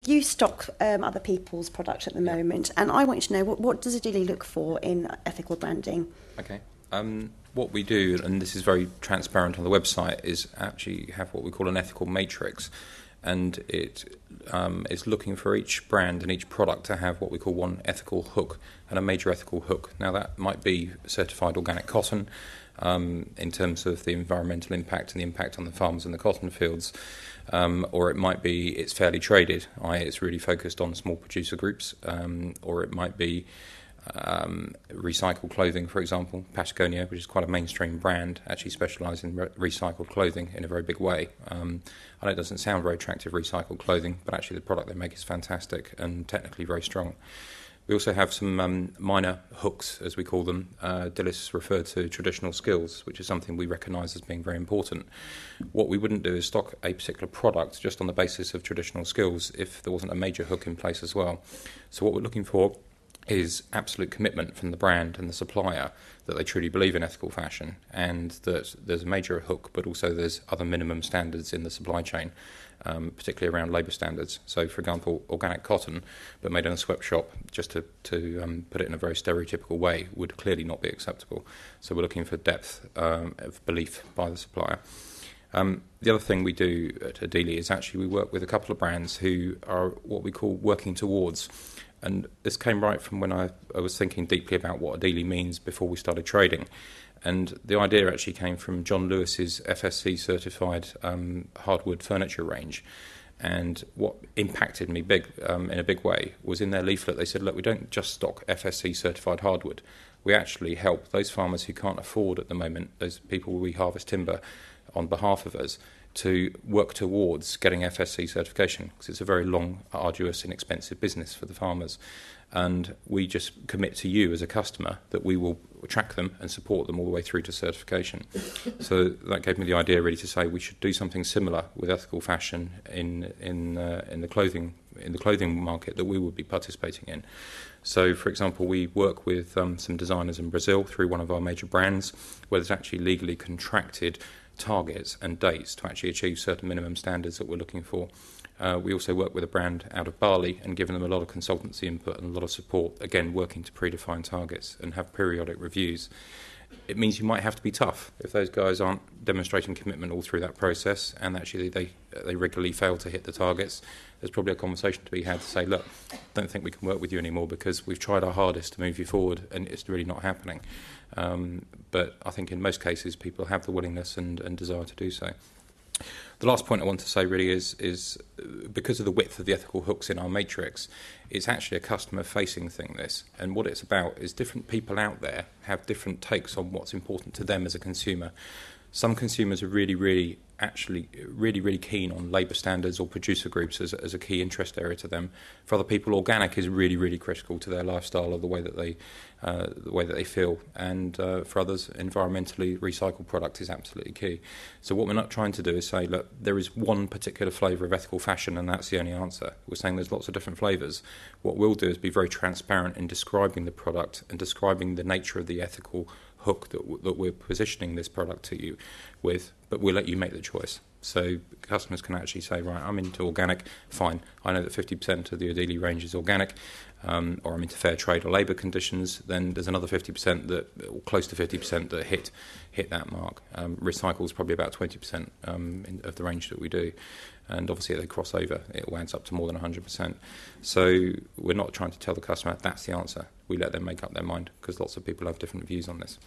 you stock other people's products at the moment, and I want you to know what does Adili look for in ethical branding? Okay. What we do, and this is very transparent on the website, is actually have what we call an ethical matrix, and it is looking for each brand and each product to have what we call one ethical hook and a major ethical hook. Now that might be certified organic cotton in terms of the environmental impact and the impact on the farmers and the cotton fields, or it might be it's fairly traded, i.e. it's really focused on small producer groups, or it might be recycled clothing, for example. Patagonia, which is quite a mainstream brand, actually specialise in recycled clothing in a very big way. I know it doesn't sound very attractive, recycled clothing, but actually the product they make is fantastic and technically very strong. We also have some minor hooks, as we call them. Dilys referred to traditional skills, which is something we recognise as being very important. What we wouldn't do is stock a particular product just on the basis of traditional skills if there wasn't a major hook in place as well. So what we're looking for is absolute commitment from the brand and the supplier that they truly believe in ethical fashion, and that there's a major hook, but also there's other minimum standards in the supply chain, particularly around labour standards. So, for example, organic cotton, but made in a sweatshop, just to put it in a very stereotypical way, would clearly not be acceptable. So we're looking for depth of belief by the supplier. The other thing we do at Adili is actually we work with a couple of brands who are what we call working towards. And this came right from when I was thinking deeply about what Adili means before we started trading. And the idea actually came from John Lewis's FSC certified hardwood furniture range. And what impacted me in a big way was in their leaflet they said, look, we don't just stock FSC certified hardwood. We actually help those farmers who can't afford at the moment, those people we harvest timber on behalf of us, to work towards getting FSC certification, because it's a very long, arduous, inexpensive business for the farmers. And we just commit to you as a customer that we will track them and support them all the way through to certification. So that gave me the idea really to say we should do something similar with ethical fashion in the clothing market that we would be participating in. So, for example, we work with some designers in Brazil through one of our major brands, where there's actually legally contracted targets and dates to actually achieve certain minimum standards that we're looking for. We also work with a brand out of Bali and given them a lot of consultancy input and a lot of support, again working to predefine targets and have periodic reviews. It means you might have to be tough if those guys aren't demonstrating commitment all through that process and actually they regularly fail to hit the targets. There's probably a conversation to be had to say, look, I don't think we can work with you anymore because we've tried our hardest to move you forward and it's really not happening. But I think in most cases people have the willingness and desire to do so. The last point I want to say really is because of the width of the ethical hooks in our matrix, it's actually a customer-facing thing, this. And what it's about is different people out there have different takes on what's important to them as a consumer. Some consumers are really keen on labour standards or producer groups as a key interest area to them. For other people, organic is really critical to their lifestyle or the way that they feel. And for others, environmentally recycled product is absolutely key. So what we're not trying to do is say, look, there is one particular flavour of ethical fashion and that's the only answer. We're saying there's lots of different flavours. What we'll do is be very transparent in describing the product and describing the nature of the ethical hook that we're positioning this product to you with, but we'll let you make the choice. So customers can actually say, right, I'm into organic, fine. I know that 50% of the Adili range is organic, or I'm into fair trade or labour conditions. Then there's another 50% or close to 50% that hit that mark. Recycle is probably about 20% of the range that we do. And obviously they cross over, it adds up to more than 100%. So we're not trying to tell the customer that's the answer. We let them make up their mind because lots of people have different views on this.